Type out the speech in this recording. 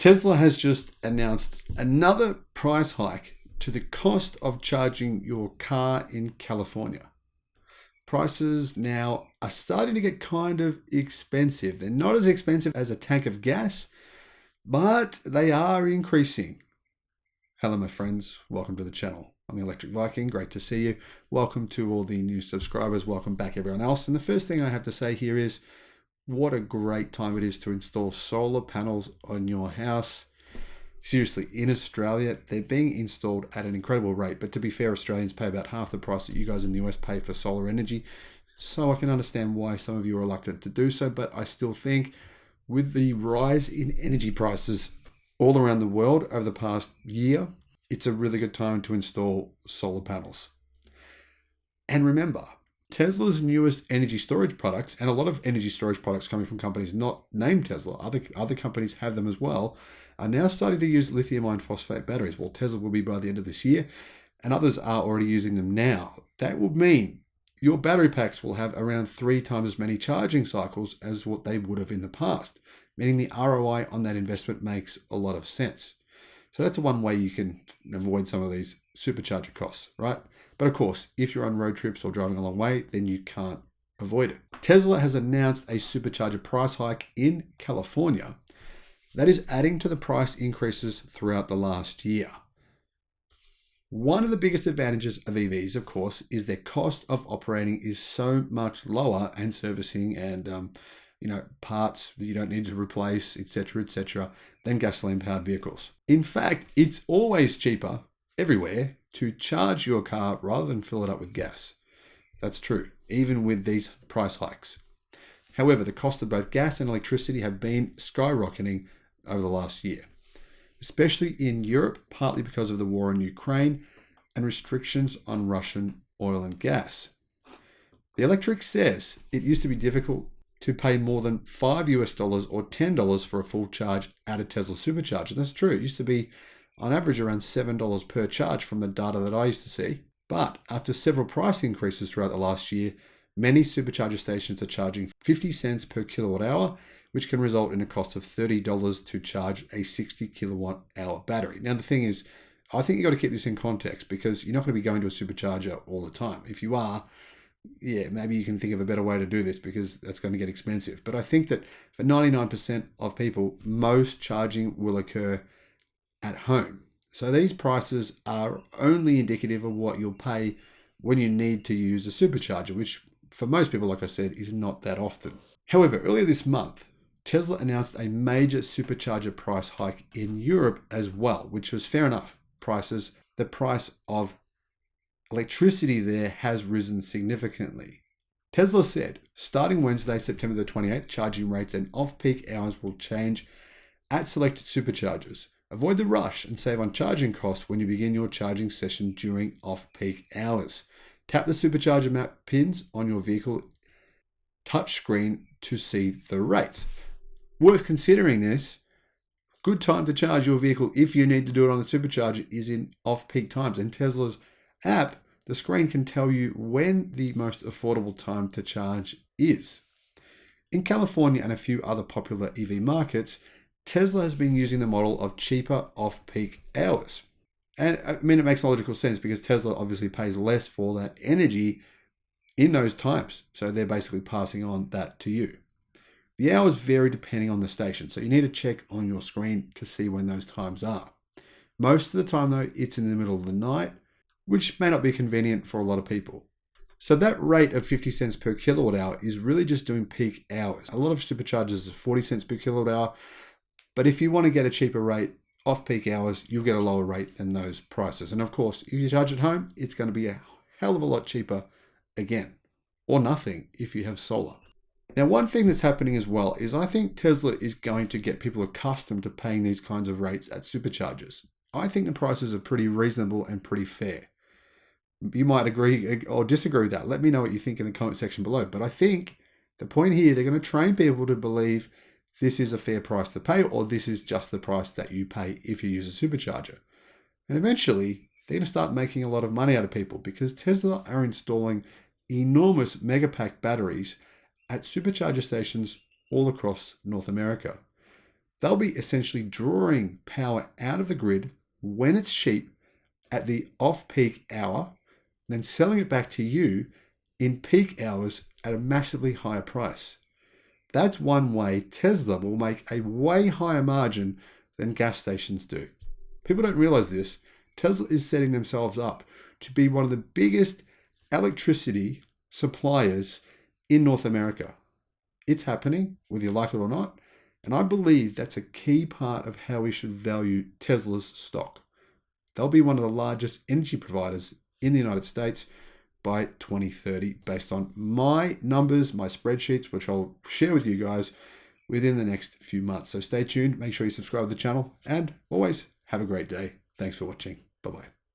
Tesla has just announced another price hike to the cost of charging your car in California. Prices now are starting to get kind of expensive. They're not as expensive as a tank of gas, but they are increasing. Hello, my friends. Welcome to the channel. I'm the Electric Viking. Great to see you. Welcome to all the new subscribers. Welcome back, everyone else. And the first thing I have to say here is what a great time it is to install solar panels on your house. Seriously, in Australia, they're being installed at an incredible rate. But to be fair, Australians pay about half the price that you guys in the US pay for solar energy. So I can understand why some of you are reluctant to do so. But I still think with the rise in energy prices all around the world over the past year, it's a really good time to install solar panels. And remember, Tesla's newest energy storage products, and a lot of energy storage products coming from companies not named Tesla, other companies have them as well, are now starting to use lithium iron phosphate batteries. Well, Tesla will be by the end of this year, and others are already using them now. That will mean your battery packs will have around 3 times as many charging cycles as what they would have in the past, meaning the ROI on that investment makes a lot of sense. So that's one way you can avoid some of these supercharger costs, right? But of course, if you're on road trips or driving a long way, then you can't avoid it. Tesla has announced a supercharger price hike in California that is adding to the price increases throughout the last year. One of the biggest advantages of EVs, of course, is their cost of operating is so much lower, and servicing and parts that you don't need to replace, etc., than gasoline-powered vehicles. In fact, it's always cheaper everywhere to charge your car rather than fill it up with gas. That's true, even with these price hikes. However, the cost of both gas and electricity have been skyrocketing over the last year, especially in Europe, partly because of the war in Ukraine and restrictions on Russian oil and gas. The Electric says it used to be difficult to pay more than $5 or $10 for a full charge at a Tesla supercharger. That's true. It used to be on average around $7 per charge from the data that I used to see. But after several price increases throughout the last year, many supercharger stations are charging 50 cents per kilowatt hour, which can result in a cost of $30 to charge a 60 kilowatt hour battery. Now, the thing is, I think you've got to keep this in context because you're not going to be going to a supercharger all the time. If you are, maybe you can think of a better way to do this because that's going to get expensive. But I think that for 99% of people, most charging will occur at home. So these prices are only indicative of what you'll pay when you need to use a supercharger, which for most people, like I said, is not that often. However, earlier this month, Tesla announced a major supercharger price hike in Europe as well, which was fair enough. The price of electricity there has risen significantly. Tesla said, starting Wednesday, September the 28th, charging rates and off-peak hours will change at selected superchargers. Avoid the rush and save on charging costs when you begin your charging session during off-peak hours. Tap the supercharger map pins on your vehicle touchscreen to see the rates. Worth considering this. Good time to charge your vehicle if you need to do it on the supercharger is in off-peak times. In Tesla's app, the screen can tell you when the most affordable time to charge is. In California and a few other popular EV markets, Tesla has been using the model of cheaper off-peak hours. And I mean, it makes logical sense because Tesla obviously pays less for that energy in those times. So they're basically passing on that to you. The hours vary depending on the station. So you need to check on your screen to see when those times are. Most of the time though, it's in the middle of the night, which may not be convenient for a lot of people. So that rate of 50 cents per kilowatt hour is really just doing peak hours. A lot of superchargers are 40 cents per kilowatt hour. But if you want to get a cheaper rate off peak hours, you'll get a lower rate than those prices. And of course, if you charge at home, it's going to be a hell of a lot cheaper again, or nothing if you have solar. Now, one thing that's happening as well is I think Tesla is going to get people accustomed to paying these kinds of rates at superchargers. I think the prices are pretty reasonable and pretty fair. You might agree or disagree with that. Let me know what you think in the comment section below. But I think the point here, they're going to train people to believe this is a fair price to pay, or this is just the price that you pay if you use a supercharger. And eventually, they're going to start making a lot of money out of people because Tesla are installing enormous megapack batteries at supercharger stations all across North America. they'll be essentially drawing power out of the grid when it's cheap at the off-peak hour, then selling it back to you in peak hours at a massively higher price. That's one way Tesla will make a way higher margin than gas stations do. People don't realize this. Tesla is setting themselves up to be one of the biggest electricity suppliers in North America. It's happening, whether you like it or not. And I believe that's a key part of how we should value Tesla's stock. They'll be one of the largest energy providers in the United States by 2030, based on my numbers, my spreadsheets, which I'll share with you guys within the next few months. So stay tuned, make sure you subscribe to the channel, and always have a great day. Thanks for watching. Bye-bye.